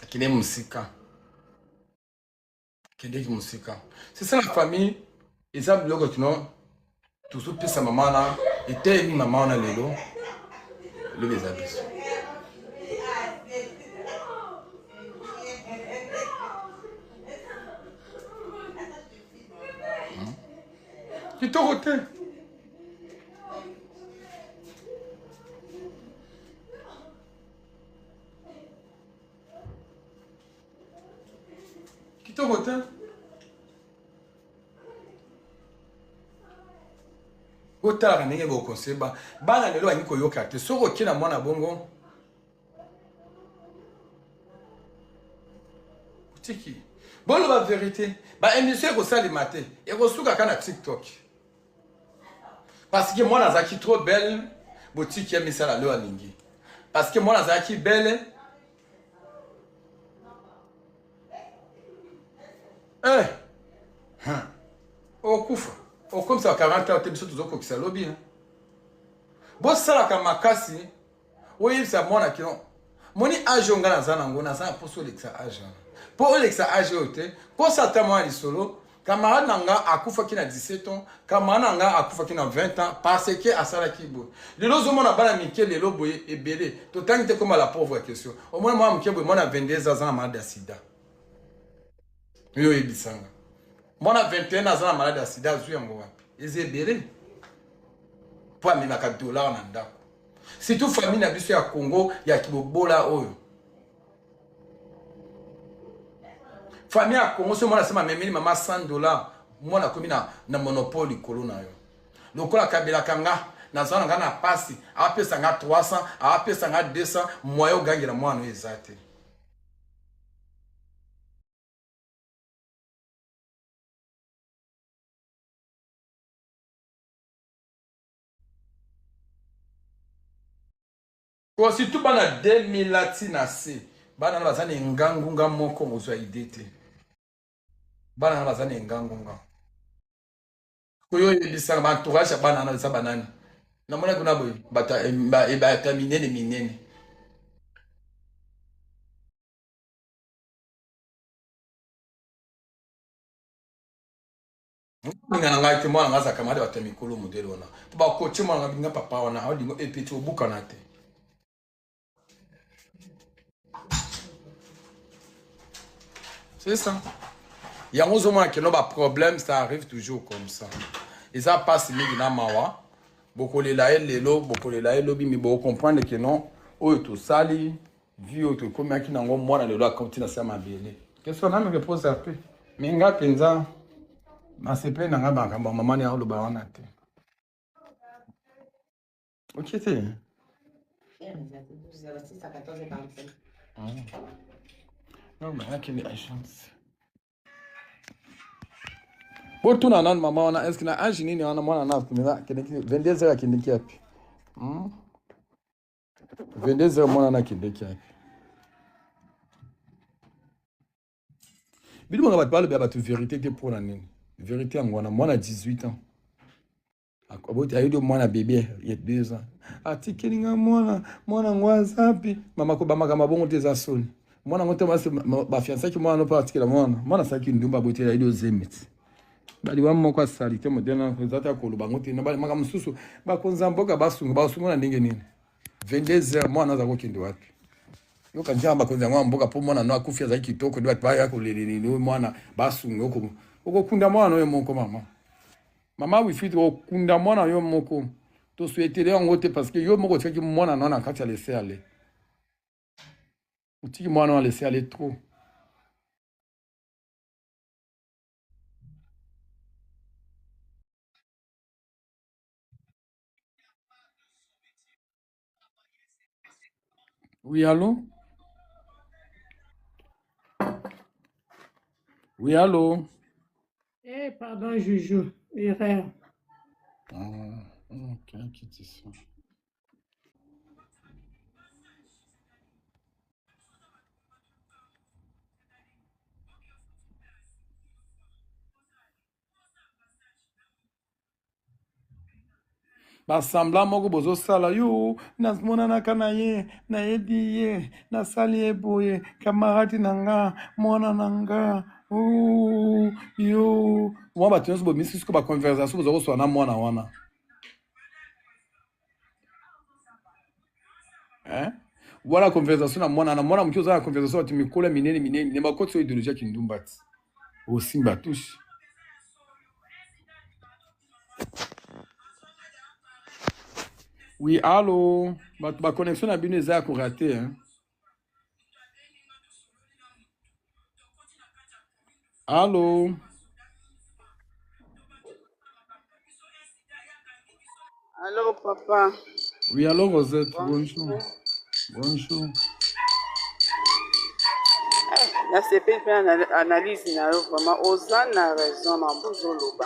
qu'il est musika. Qu'il est musika. C'est ça la famille. Ils ont bloqué que non. Tout ce que sa maman là, était une maman là les lots, le les habits. Qui t'a roté? Qui t'a roté? Otala ndenge bokonse bana lelo bangi koyoka te soko kina mwana bongo tiki bolo ba vérité ba émission ko salima te et ko suka kana TikTok parce que moi nazaki trop belle botiki ya misala lelo alingi parce que moi nazaki belle okufa comme ça 40 ans biso tozokokisa lobi bosalaka makasi oyebisa mwana kino moni age nga naza nango naza mposo olekisa age mpo olekisa age oyo te kosata mwana lisolo Camarade nanga akufa qui na 17 ans, camarade nanga akufa qui na 20 ans parce que asala ki boy. Le lozo mona bana Mikel le loboye et belé. Totangi te comme la pauvre question. Au moins moi Mikel boy mona 22 ans malade de sida. Yo ebisanga. Mona 21 ans malade de sida zu yango wapi. Eze belé. Pour amena ka dollar na ndako. Si toute famille na biso ya Congo ya kibobola oyo. Famille à Congo, ce moment-là, c'est ma mémine, maman $100. Moi, na komi na monopole kolo na yo. Lokola kabila kanga, na zona nga na pasi, ape sanga 300, ape sanga 200, moyo gangi na mwana ezate. Ko si tout bana 2000 latina se, bana na bazane ngangunga moko mozwa idete. Bana na bazane ngangunga. Koyo ebisanga ba entourage bana na banani. Na mona kuna boy bata minene minene. Ninga na ngai te mwana ngaza kamade bata mikolo modele wana. To ba coach mwana ngabinga papa wana audingo epeti obuka na te. C'est ça. Il y a un problème, ça arrive toujours comme ça. Et ça passe dans mawa. Beaucoup les laïcs, les lots, beaucoup les laïcs, lobby, mais beaucoup comprendre que non. Oh, tout sali, vu tout comme qui n'a pas moi le loi continue à se m'habiller. Qu'est-ce qu'on a me repose un peu. Mais nga penza, ma c'est plein n'a pas maman n'a le baron à te. Ok c'est. Non mais là qu'il y a chance. Pour tout nan maman on a est-ce que na âge nini on a mwana na tumela kideki 22 heures kideki yapi 22 heures mwana na kideki yapi bidu mwana batwala ba batu vérité te pour la nini vérité ngwana mwana 18 ans akoboti ayido mwana bébé il y a 2 ans atikelinga mwana ngwazapi mama ko bamaka mabongo te za soni mwana ngote ba fiancé ki mwana no partikela mwana saki ndumba botela ayido zemeti bali wa moko asali te modena zata koloba ngote na bali maka mususu bakonza mboka basungu na ndenge nini 22 heures mwana za kokende wapi yo kanja bakonza ngwa mboka po mwana no akufia za kitoko ndi bati baya kolelele no mwana basungu okokunda mwana yo moko mama wifiti okunda mwana yo moko to souhaiter ngote parce que yo moko tiki mwana no na kati ya laisser aller utiki mwana no laisser aller trop. Oui, allô? Oui, allô? Eh, pardon, Juju, erreur. Ok, qui dit ça? Basambla moko bozo sala yo namonanaka na ye nayebi ye nasali ye boye kamaradi na nga mwana na nga yo mwa bato nyonso bomisi siko baconversation boza koswana na mwana wana wala conversation na mwana moki oza na conversation bati mikolo minene bakoti oyo idéologie ya kindumba ti osimba tushe. Oui, allô? Ma connexion a bien été ratée. Hein? Allô? Allô, papa. Oui, allô, Rosette. Bonjour. Bonjour. La CP fait une analyse, vraiment, Oza n'a raison, ma bouzoloba.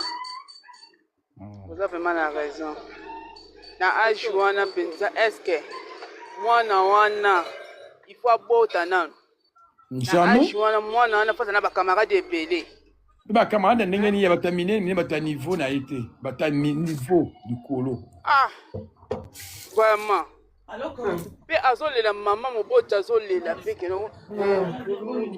Oza vraiment la raison. Na âge wana penza, est-ce que mwana wana il faut abota nan? Na âge wana mwana wana faut na ba camarade ebele. Ba camarade ndenge ni ya batamine ni bata niveau na été, bata niveau du colo. Ah. Vraiment. Pe azolela mama moboti azolela pe keno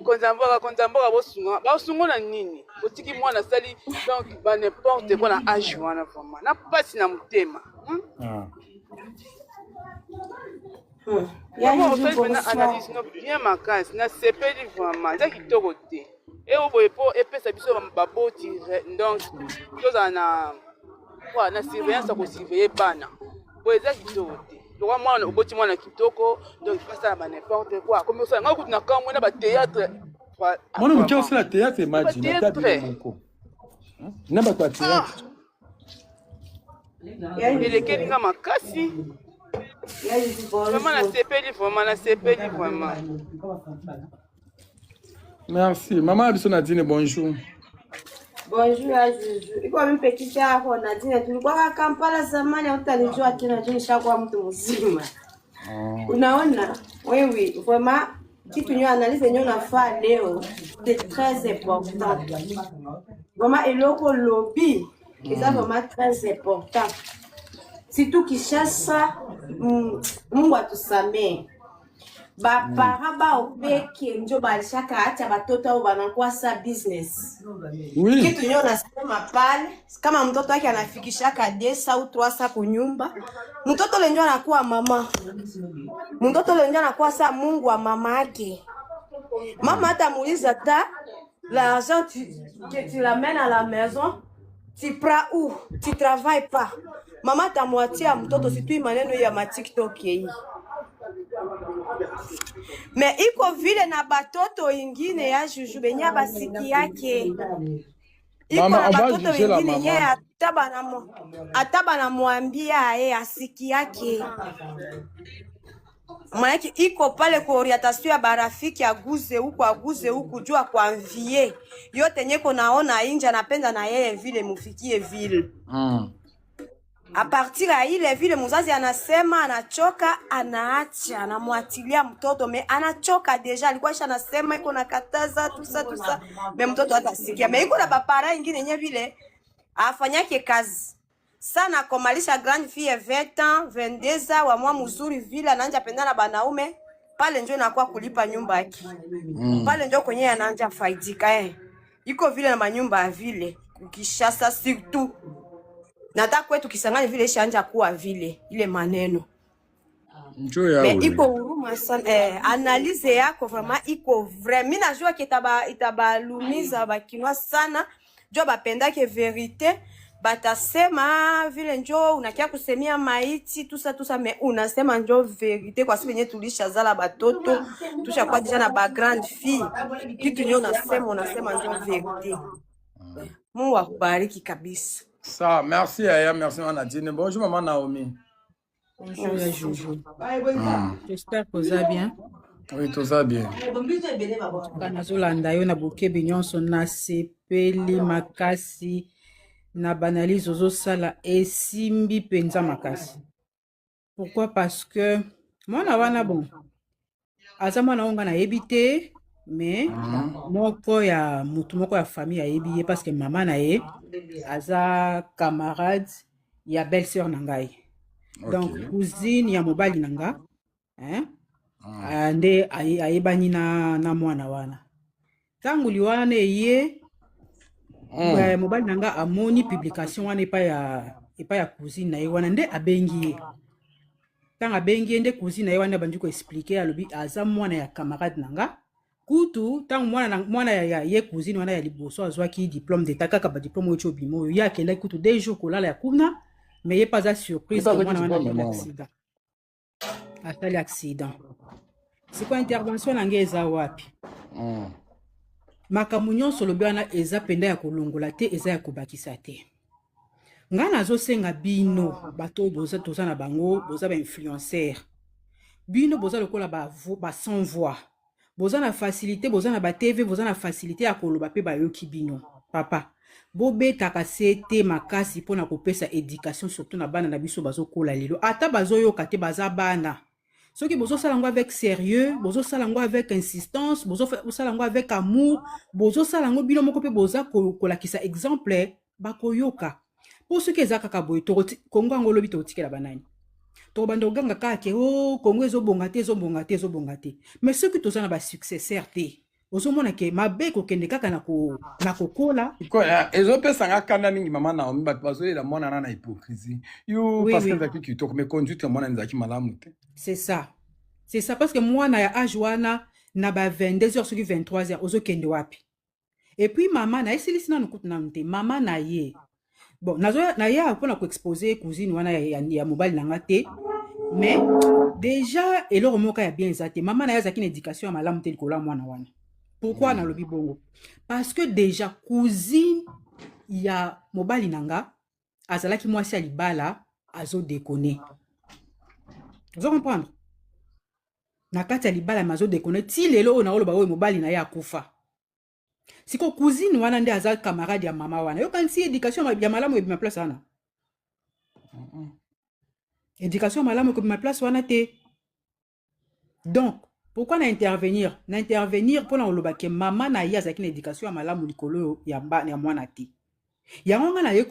konzamboka bosunga na nini otiki mwana sali donc ba n'importe quoi na âge wana vraiment na pasi na motema Maman, on fait une analyse bien makasi na sepeli vraiment eza kitoko te boye po epesa biso baboti donc tozala na surveillance ya kosurveille bana boye eza kitoko te lokwa mwana oboti mwana kitoko donc pasala ba n'importe quoi comme osala ngai okuti na kamwe na batéâtre mwana moke osala théâtre imagine atabile moko na bato ya théâtre elekeli nga makasi vraiment na sepeli vraiment merci maman abiso Nadine bonjour. Bonjour à Juju. Iko mimi pekee yako Nadine, tulikuwa Kampala zamani, utanijua tena juu nishakuwa mtu mzima. Unaona wewe vraiment kitu nyo analyse nyo nafaa leo c'est très important. Vraiment eloko lobby c'est vraiment très important. Surtout Kinshasa, Mungu atusamee. Bapara baopeke njo balishaka acha batoto au banakuwa sa business. Oui. Kitu nyo nasema pale, kama mtoto wake anafikishaka 200 au 300 kunyumba, mtoto lenjo anakuwa mama. Mtoto lenjo anakuwa sa Mungu wa mama yake. Mama hata muuliza ta l'argent que tu l'amènes à la maison, tu prends où? Tu travailles pas. Mama tamwatia mtoto situi maneno ya ma TikTok hii. Me iko vile na batoto ingine ya Juju benya basiki yake. Iko na batoto ingine ye ataba na mwambia asiki yake. Manake iko pale kwa orientation ya barafiki aguze huku jua kwa mvie. Yote nyeko naona inja napenda na yeye vile mufikie vile. A partir ya ile vile mzazi anasema anachoka, anaacha, anamwatilia mtoto me anachoka deja, alikuwa isha anasema iko nakataza tusa me mtoto hatasikia. Me iko na bapara ingine nye vile afanyake kazi sana komalisha grande fille 20 ans 22 ans wa mwa mzuri vile anaanza pendana banaume pale njo inakuwa kulipa nyumba yake. Pale njo kwenye anaanza faidika iko vile na manyumba ya vile ukishasa surtout nata kwetu Kisangani vile shanja kuwa vile ile maneno. Njoo ya wewe. Iko huruma sana analyse yako vraiment iko vrai. Mimi najua itabalumiza bakinwa sana. Jo bapendake verite batasema vile njoo unakia kusemia maiti tusa me unasema njoo verite kwa sababu yenyewe tulishazala batoto tushakuwa deja na ba grande fille kitu nyo unasema njoo verite. Mungu akubariki kabisa. Ça, merci Aya, merci Nadine. Bonjour maman Naomi. Bonjour Juju. J'espère que vous allez bien. Oui, tout ça bien. Kanazolanda yo na bokebi nyonso na sepeli makasi na banalize ozosala esimbi penza makasi. Pourquoi? Parce que mwana wana bon aza mwana onga na yebite mais moko ya mutu moko ya famille ayebi ye parce que maman na ye aza camarade ya belle-sœur nangai. Donc cousine ya mobali nanga ande ayebani na mwana wana. Tangu liwana ye mobali nanga amoni publication wana epa ya cousine na ye wana nde abengi ye. Tanga abengi nde cousine na ye wana bandi ko expliquer alobi aza mwana ya camarade nanga. Kutu tangu mwana ya ye cousine wana ya liboso azwaki diplôme d'état kaka ba diplôme ocho bimo ya kela kutu 2 jours kolala ya kuna mais ye pas à surprise que mwana wana accident. Atali accident. C'est quoi intervention na ngeza wapi? Makamu nyonso lobi wana eza penda ya kolongola te eza ya kobakisa te. Ngana azosenga bino bato boza toza na bango boza ba influenceur. Bino boza lokola ba sans voix. Boza na facilité, boza na ba TV, boza na facilité ya koloba pe ba yoki bino. Papa, bobeta kasete makasi pona kopesa éducation surtout na bana na biso bazo kola lelo. Ata bazo yoka te baza bana. Soki bozo salango avec sérieux, bozo salango avec insistance, bozo salango avec amour, bozo salango bino moko pe boza kolakisa exemple bakoyoka. Pour ceux qui ezaka kaboy to kongo angolo bito tikela banani. tokobanda koganga kaka ke o kongo ezobonga te ezobonga te ezobonga te mais soki toza na basuccesseur te ozomona ke mabe kokende kaka na kokola ezopesanga kanda mingi mama Naomi bato bazolela mwana na hypocrisie yo Oui, parce que oui. ezalaki kitoko mais conduite ya mwana ezalaki malamu te. c'est ça parce que mwana ya age wana na ba 22h soki 23h ozokende wapi et puis mama na esilisi nanu kutu nanu te mama na ye bon na ye mpona koexpose cousine wana ya mobali na nga te mais déjà eloko moko ya bien eza te mama na ye azalaki na éducation ya malamu te likolo ya mwana wana pourquoi nalobi bongo parce que déjà cousine ya mobali na nga azalaki mwasi ya libala azodekone ozo comprendre na kati ya libala mazodekone ti lelo oyo naoloba oyo mobali na ye akufa siko cousine wana nde aza camarade ya mama wana yokanisi éducation ya malamu ebima place wana éducation malamu ekobima place wana te donc pourquoi na intervenir mpona oloba ke mama na ye azalaki na éducation ya malamu likolo ya mwana te yango nga na ye